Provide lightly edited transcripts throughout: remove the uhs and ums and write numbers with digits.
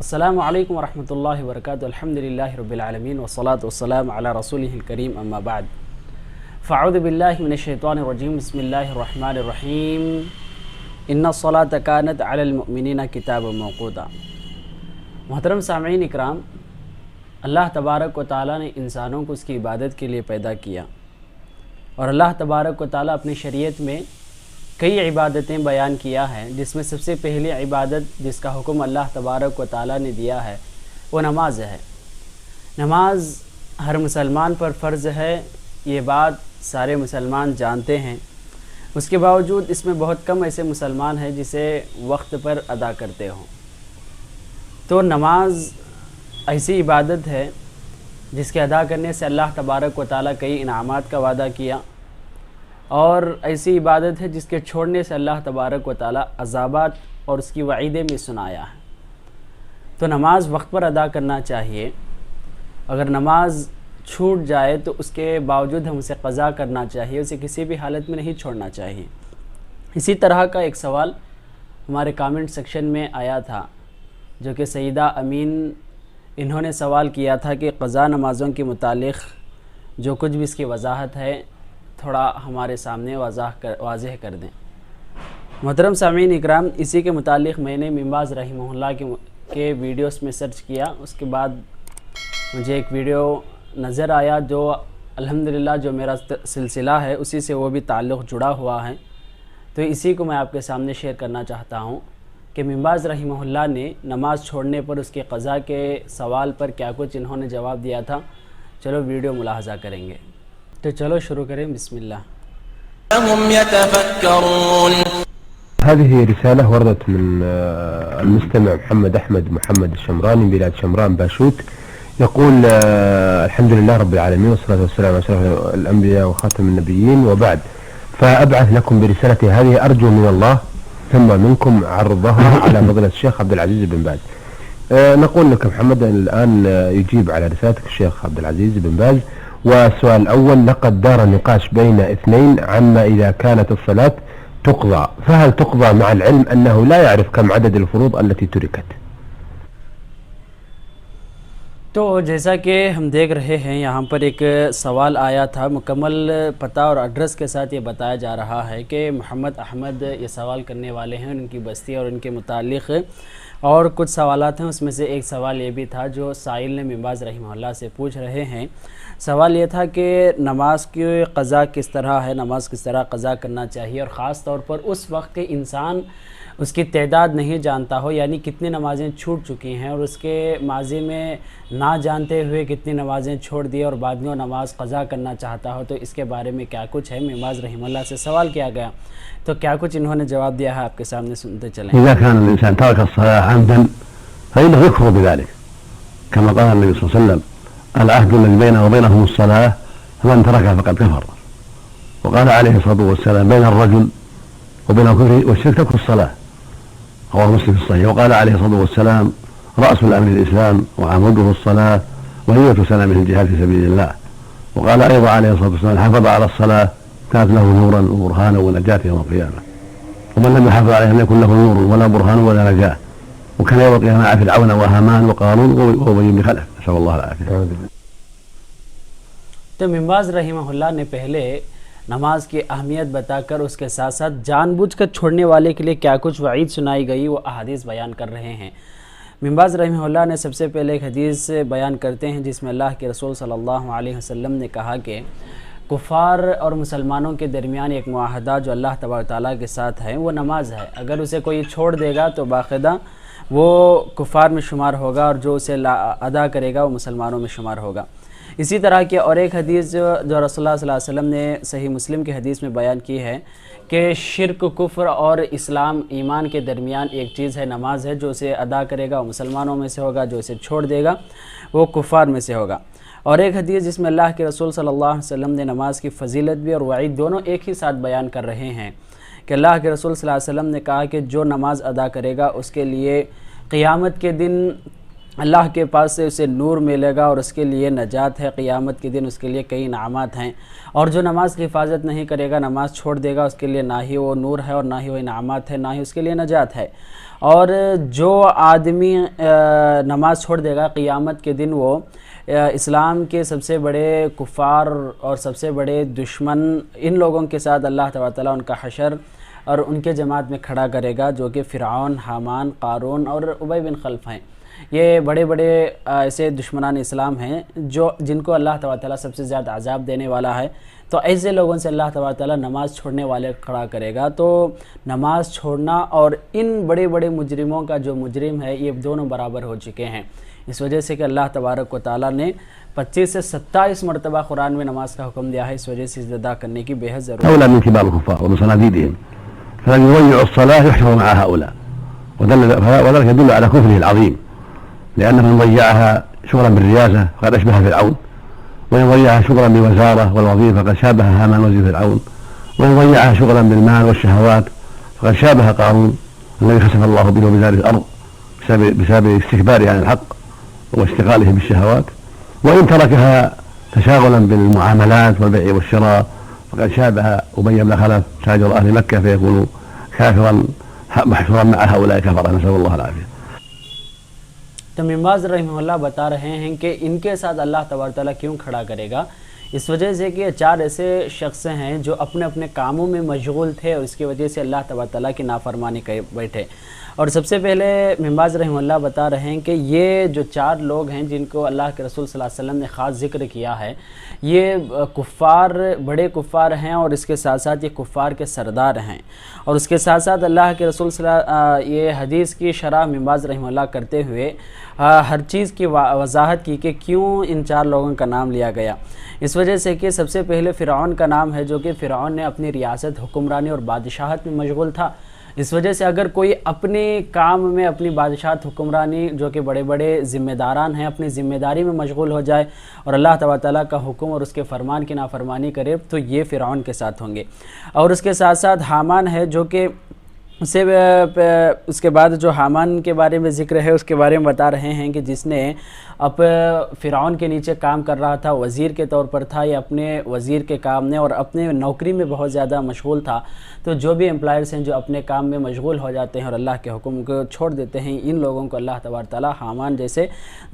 السلام علیکم ورحمۃ اللہ وبرکاتہ الحمدللہ رب العالمین والصلاة والسلام علی رسولہ الکریم اما بعد فاعوذ باللہ من الشیطان الرجیم بسم اللہ الرحمن الرحیم ان الصلاة کانت علی المؤمنین کتابا موقوتا۔ محترم سامعین اکرام، اللہ تبارک و تعالیٰ نے انسانوں کو اس کی عبادت کے لیے پیدا کیا، اور اللہ تبارک و تعالیٰ اپنی شریعت میں کئی عبادتیں بیان کیا ہے، جس میں سب سے پہلی عبادت جس کا حکم اللہ تبارک و تعالیٰ نے دیا ہے وہ نماز ہے۔ نماز ہر مسلمان پر فرض ہے، یہ بات سارے مسلمان جانتے ہیں۔ اس کے باوجود اس میں بہت کم ایسے مسلمان ہیں جسے وقت پر ادا کرتے ہوں۔ تو نماز ایسی عبادت ہے جس کے ادا کرنے سے اللہ تبارک و تعالیٰ کئی انعامات کا وعدہ کیا، اور ایسی عبادت ہے جس کے چھوڑنے سے اللہ تبارک و تعالیٰ عذابات اور اس کی وعیدیں بھی سنایا ہے۔ تو نماز وقت پر ادا کرنا چاہیے۔ اگر نماز چھوٹ جائے تو اس کے باوجود ہم اسے قضا کرنا چاہیے، اسے کسی بھی حالت میں نہیں چھوڑنا چاہیے۔ اسی طرح کا ایک سوال ہمارے کامنٹ سیکشن میں آیا تھا، جو کہ سیدہ امین انہوں نے سوال کیا تھا کہ قضا نمازوں کے متعلق جو کچھ بھی اس کی وضاحت ہے تھوڑا ہمارے سامنے واضح کر دیں۔ محترم سامعین اکرام، اسی کے متعلق میں نے بن باز رحمہ اللہ کے ویڈیوز میں سرچ کیا، اس کے بعد مجھے ایک ویڈیو نظر آیا جو الحمدللہ جو میرا سلسلہ ہے اسی سے وہ بھی تعلق جڑا ہوا ہے، تو اسی کو میں آپ کے سامنے شیئر کرنا چاہتا ہوں کہ بن باز رحمہ اللہ نے نماز چھوڑنے پر اس کے قضا کے سوال پر کیا کچھ انہوں نے جواب دیا تھا۔ چلو ویڈیو ملاحظہ کریں گے، تو چلو شروع کریں۔ بسم اللہ۔ هم يتفكرون. هذه رسالة وردت من المستمع محمد الشمراني من بلاد شمران باشوت، يقول الحمد لله رب العالمين والصلاة والسلام على أشرف الأنبياء وخاتم النبيين، وبعد فأبعث لكم برسالتي هذه أرجو من الله ثم منكم عرضها على فضيلة الشيخ عبد العزيز بن باز. نقول لك محمد الآن يجيب على رسالتك الشيخ عبد العزيز بن باز. والسؤال الأول: لقد دار نقاش بين اثنين عما إذا كانت الصلاة تقضى، فهل تقضى مع العلم أنه لا يعرف كم عدد الفروض التي تركت؟ تو جیسا کہ ہم دیکھ رہے ہیں یہاں پر ایک سوال آیا تھا، مکمل پتہ اور ایڈریس کے ساتھ یہ بتایا جا رہا ہے کہ محمد احمد یہ سوال کرنے والے ہیں، ان کی بستی اور ان کے متعلق اور کچھ سوالات ہیں۔ اس میں سے ایک سوال یہ بھی تھا جو سائل نے بن باز رحمہ اللہ سے پوچھ رہے ہیں۔ سوال یہ تھا کہ نماز کی قضا کس طرح ہے، نماز کس طرح قضا کرنا چاہیے، اور خاص طور پر اس وقت کہ انسان اس کی تعداد نہیں جانتا ہو، یعنی کتنی نمازیں چھوٹ چکی ہیں اور اس کے ماضی میں نہ جانتے ہوئے کتنی نمازیں چھوڑ دی اور بعد میں نماز قضا کرنا چاہتا ہو، تو اس کے بارے میں کیا کچھ ہے۔ بن باز رحمہ اللہ سے سوال کیا گیا تو کیا کچھ انہوں نے جواب دیا ہے، آپ کے سامنے سنتے چلیں۔ إذا كان الإنسان ترك الصلاة عمدا فإنه يكفر بذلك، كما قال النبي صلى الله عليه وسلم: العهد الذي بيننا وبينهم الصلاة فمن تركها فقد كفر. وقال عليه الصلاة والسلام: بين الرجل وبين الكفر والشرك ترك الصلاة. رواه مسلم في الصحيح. وقال عليه الصلاة والسلام: رأس الأمر الإسلام وعموده الصلاة ونية سلامه الجهاد في سبيل الله. وقال أيضا عليه الصلاة والسلام: حافظ على الصلاة كانت له نورا وبرهانا ونجاة يوم القيامة، ومن لم يحافظ عليها لم يكن له نور ولا برهان ولا نجاة. وكان يوم القيامة مع فرعون وهامان وقارون وأبي بن خلف، نسأل الله العافية. تو بن باز رحمہ اللہ نے پہلے نماز کی اہمیت بتا کر اس کے ساتھ ساتھ جان بوجھ کر چھوڑنے والے کے لیے کیا کچھ وعید سنائی گئی وہ احادیث بیان کر رہے ہیں۔ بن باز رحمہ اللہ نے سب سے پہلے ایک حدیث بیان کرتے ہیں جس میں اللہ کے رسول صلی اللہ علیہ وسلم نے کہا کہ کفار اور مسلمانوں کے درمیان ایک معاہدہ جو اللہ تبارک تعالیٰ کے ساتھ ہے وہ نماز ہے۔ اگر اسے کوئی چھوڑ دے گا تو باقاعدہ وہ کفار میں شمار ہوگا، اور جو اسے ادا کرے گا وہ مسلمانوں میں شمار ہوگا۔ اسی طرح کی اور ایک حدیث جو رسول اللہ صلی اللہ علیہ وسلم نے صحیح مسلم کی حدیث میں بیان کی ہے کہ شرک، کفر اور اسلام ایمان کے درمیان ایک چیز ہے، نماز ہے۔ جو اسے ادا کرے گا وہ مسلمانوں میں سے ہوگا، جو اسے چھوڑ دے گا وہ کفار میں سے ہوگا۔ اور ایک حدیث جس میں اللہ کے رسول صلی اللہ علیہ وسلم نے نماز کی فضیلت بھی اور وعید دونوں ایک ہی ساتھ بیان کر رہے ہیں کہ اللہ کے رسول صلی اللہ علیہ وسلم نے کہا کہ جو نماز ادا کرے گا اس کے لیے قیامت کے دن اللہ کے پاس سے اسے نور ملے گا اور اس کے لیے نجات ہے، قیامت کے دن اس کے لیے کئی انعامات ہیں۔ اور جو نماز کی حفاظت نہیں کرے گا، نماز چھوڑ دے گا، اس کے لیے نہ ہی وہ نور ہے اور نہ ہی وہ انعامات ہے، نہ ہی اس کے لیے نجات ہے۔ اور جو آدمی نماز چھوڑ دے گا، قیامت کے دن وہ اسلام کے سب سے بڑے کفار اور سب سے بڑے دشمن ان لوگوں کے ساتھ اللہ تبارک و تعالیٰ ان کا حشر اور ان کے جماعت میں کھڑا کرے گا، جو کہ فرعون، حامان، قارون اور ابی بن خلف ہیں۔ یہ بڑے بڑے ایسے دشمنان اسلام ہیں جن کو اللہ تبارک و تعالیٰ سب سے زیادہ عذاب دینے والا ہے۔ تو ایسے لوگوں سے اللہ تبارک و تعالیٰ نماز چھوڑنے والے کھڑا کرے گا۔ تو نماز چھوڑنا اور ان بڑے بڑے مجرموں کا جو مجرم ہے، یہ دونوں برابر ہو چکے ہیں، اس وجہ سے کہ اللہ تبارک و تعالیٰ نے 25 سے 27 مرتبہ قرآن میں نماز کا حکم دیا ہے، اس وجہ سے ادا کرنے کی بے حد ضرورت ہے۔ أولى من كبار الكفار ومصناديدهم، فلم يضيع الصلاة يحشر مع هؤلاء، وذلك يدل على كفره العظيم، لأن من ضيعها شغلا بالرياسة فقد أشبه فرعون، ومن ضيعها شغلا بالوزارة والوظيفة فقد شابه هامان وزير فرعون، ومن ضيعها شغلا بالمال والشهوات فقد شابه قارون الذي خسف الله به وبداره الأرض بسبب استكباره عن الحق واشتغاله بالشهوات، وإن تركها تشاغلا بالمعاملات والبيع والشراء فقد شابه أبي بن خلف تاجر أهل مكة فيكون كافرا محشورا مع هؤلاء كفرة، نسأل الله العافية۔ تو ابن باز رحمہ اللہ بتا رہے ہیں کہ ان کے ساتھ اللہ تبارک تعالیٰ کیوں کھڑا کرے گا، اس وجہ سے کہ 4 ایسے شخص ہیں جو اپنے اپنے کاموں میں مشغول تھے اور اس کی وجہ سے اللہ تبارک تعالیٰ کی نافرمانی کر بیٹھے۔ اور سب سے پہلے ابن باز رحمہ اللہ بتا رہے ہیں کہ یہ جو 4 لوگ ہیں جن کو اللہ کے رسول صلی اللہ علیہ وسلم نے خاص ذکر کیا ہے، یہ کفار، بڑے کفار ہیں اور اس کے ساتھ ساتھ یہ کفار کے سردار ہیں۔ اور اس کے ساتھ ساتھ اللہ کے رسول یہ حدیث کی شرح ابن باز رحمہ اللہ کرتے ہوئے ہر چیز کی وضاحت کی کہ کیوں ان 4 لوگوں کا نام لیا گیا۔ اس وجہ سے کہ سب سے پہلے فرعون کا نام ہے، جو کہ فرعون نے اپنی ریاست، حکمرانی اور بادشاہت میں مشغول تھا۔ اس وجہ سے اگر کوئی اپنے کام میں، اپنی بادشاہت، حکمرانی، جو کہ بڑے بڑے ذمہ داران ہیں، اپنی ذمہ داری میں مشغول ہو جائے اور اللہ تبارک تعالیٰ کا حکم اور اس کے فرمان کی نافرمانی کرے، تو یہ فرعون کے ساتھ ہوں گے۔ اور اس کے ساتھ ساتھ حامان ہے، جو کہ اس کے بعد جو حامان کے بارے میں ذکر ہے اس کے بارے میں بتا رہے ہیں کہ جس نے اب فرعون کے نیچے کام کر رہا تھا، وزیر کے طور پر تھا، یا اپنے وزیر کے کام میں اور اپنے نوکری میں بہت زیادہ مشغول تھا۔ تو جو بھی امپلائرز ہیں جو اپنے کام میں مشغول ہو جاتے ہیں اور اللہ کے حکم کو چھوڑ دیتے ہیں، ان لوگوں کو اللہ تبارک تعالیٰ حامان جیسے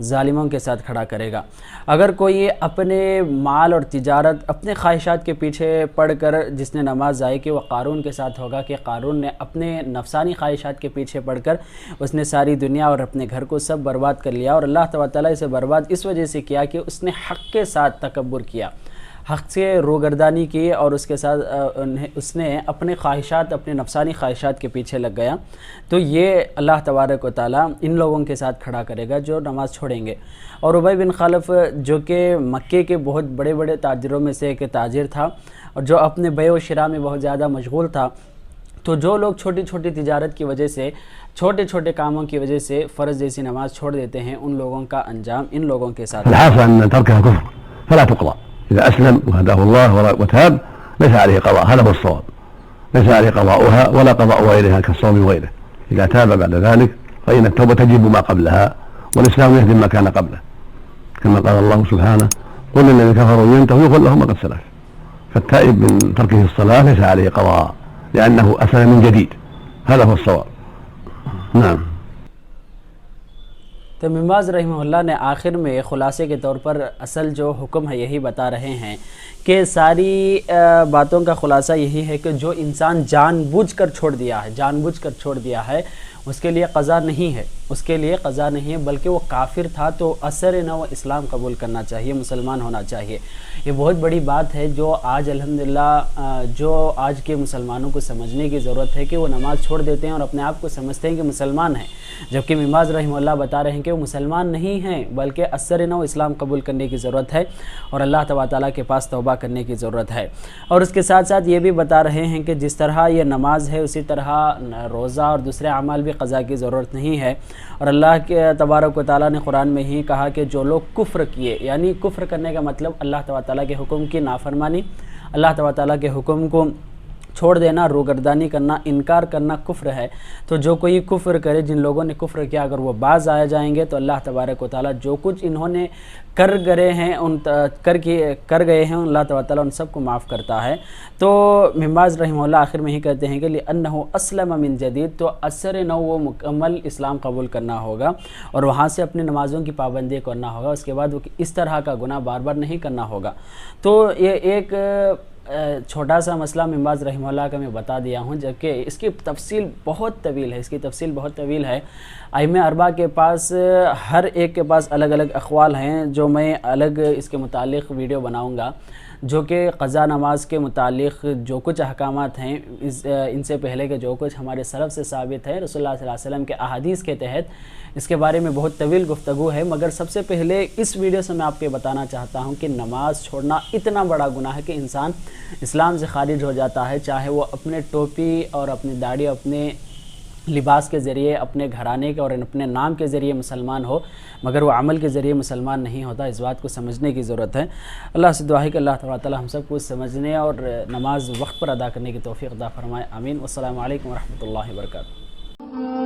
ظالموں کے ساتھ کھڑا کرے گا۔ اگر کوئی اپنے مال اور تجارت، اپنے خواہشات کے پیچھے پڑ کر جس نے نماز ضائع کی، وہ قارون کے ساتھ ہوگا کہ قارون نے اپنے نفسانی خواہشات کے پیچھے پڑ کر اس نے ساری دنیا اور اپنے گھر کو سب برباد کر لیا، اور اللہ تبارک تعالیٰ اسے برباد اس وجہ سے کیا کہ اس نے حق کے ساتھ تکبر کیا، حق سے روگردانی کی، اور اس کے ساتھ اس نے اپنے خواہشات، اپنے نفسانی خواہشات کے پیچھے لگ گیا۔ تو یہ اللہ تبارک و تعالیٰ ان لوگوں کے ساتھ کھڑا کرے گا جو نماز چھوڑیں گے۔ اور ابی بن خلف، جو کہ مکے کے بہت بڑے بڑے تاجروں میں سے ایک تاجر تھا اور جو اپنے بیع و شراء میں بہت زیادہ مشغول تھا، تو جو لوگ چھوٹی چھوٹی تجارت کی وجہ سے، چھوٹے چھوٹے کاموں کی وجہ سے فرض جیسی نماز چھوڑ دیتے ہیں، ان لوگوں کا انجام ان لوگوں کے ساتھ۔ الحاصل أن تركها كفر فلا تقضى، إذا أسلم وهداه الله وتاب ليس عليه قضاء، هذا هو الصواب، ليس عليه قضاؤها ولا قضاء غيرها كالصوم وغيره. إذا تاب بعد ذلك فإن التوبة تجب ما قبلها والإسلام يهدم ما كان قبله، كما قال الله سبحانه: قل للذين كفروا ينتهوا يغفر لهم ما قد سلف. فالتائب من تركه الصلاة ليس عليه قضاء لأنه أسلم من جديد، هذا هو الصواب. نعم۔ تو ابن باز رحمہ اللہ نے آخر میں خلاصے کے طور پر اصل جو حکم ہے یہی بتا رہے ہیں کہ ساری باتوں کا خلاصہ یہی ہے کہ جو انسان جان بوجھ کر چھوڑ دیا ہے اس کے لیے قضا نہیں ہے، اس کے لیے قضا نہیں ہے، بلکہ وہ کافر تھا تو اثر نہ وہ اسلام قبول کرنا چاہیے، مسلمان ہونا چاہیے۔ یہ بہت بڑی بات ہے جو آج الحمدللہ جو آج کے مسلمانوں کو سمجھنے کی ضرورت ہے کہ وہ نماز چھوڑ دیتے ہیں اور اپنے آپ کو سمجھتے ہیں کہ مسلمان ہیں، جبکہ ابن باز رحمہ اللہ بتا رہے ہیں کہ وہ مسلمان نہیں ہیں، بلکہ اثر نہ وہ اسلام قبول کرنے کی ضرورت ہے اور اللہ تبارک تعالیٰ کے پاس توبہ کرنے کی ضرورت ہے۔ اور اس کے ساتھ ساتھ یہ بھی بتا رہے ہیں کہ جس طرح یہ نماز ہے اسی طرح روزہ اور دوسرے اعمال بھی قضا کی ضرورت نہیں ہے، اور اللہ کے تبارک و تعالیٰ نے قرآن میں ہی کہا کہ جو لوگ کفر کیے، یعنی کفر کرنے کا مطلب اللہ تبارک تعالیٰ کے حکم کی نافرمانی، اللہ تبارک تعالیٰ کے حکم کو چھوڑ دینا، روگردانی کرنا، انکار کرنا کفر ہے۔ تو جو کوئی کفر کرے، جن لوگوں نے کفر کیا، اگر وہ باز آ جائیں گے تو اللہ تبارک و تعالیٰ جو کچھ انہوں نے کر گئے ہیں اللہ تعالیٰ ان سب کو معاف کرتا ہے۔ تو ابن باز رحمہ اللہ آخر میں ہی کہتے ہیں کہ لِأَنَّهُ أَسْلَمَ مِن جدید، تو اثر نو وہ مکمل اسلام قبول کرنا ہوگا اور وہاں سے اپنے نمازوں کی پابندی کرنا ہوگا، اس کے بعد وہ اس طرح کا گناہ بار بار نہیں کرنا ہوگا۔ تو یہ ایک چھوٹا سا مسئلہ ابن باز رحمہ اللہ کا میں بتا دیا ہوں، جبکہ اس کی تفصیل بہت طویل ہے، ائمہ اربعہ کے پاس ہر ایک کے پاس الگ الگ اقوال ہیں، جو میں الگ اس کے متعلق ویڈیو بناؤں گا، جو کہ قضا نماز کے متعلق جو کچھ احکامات ہیں، ان سے پہلے کے جو کچھ ہمارے سلف سے ثابت ہے، رسول اللہ صلی اللہ علیہ وسلم کے احادیث کے تحت، اس کے بارے میں بہت طویل گفتگو ہے۔ مگر سب سے پہلے اس ویڈیو سے میں آپ کو بتانا چاہتا ہوں کہ نماز چھوڑنا اتنا بڑا گناہ ہے کہ انسان اسلام سے خارج ہو جاتا ہے، چاہے وہ اپنے ٹوپی اور اپنی داڑھی، اپنے لباس کے ذریعے، اپنے گھرانے کے اور اپنے نام کے ذریعے مسلمان ہو، مگر وہ عمل کے ذریعے مسلمان نہیں ہوتا۔ اس بات کو سمجھنے کی ضرورت ہے۔ اللہ سے دعا ہے کہ اللہ تعالیٰ ہم سب کو سمجھنے اور نماز وقت پر ادا کرنے کی توفیق عطا فرمائے، آمین۔ والسلام علیکم ورحمۃ اللہ وبرکاتہ۔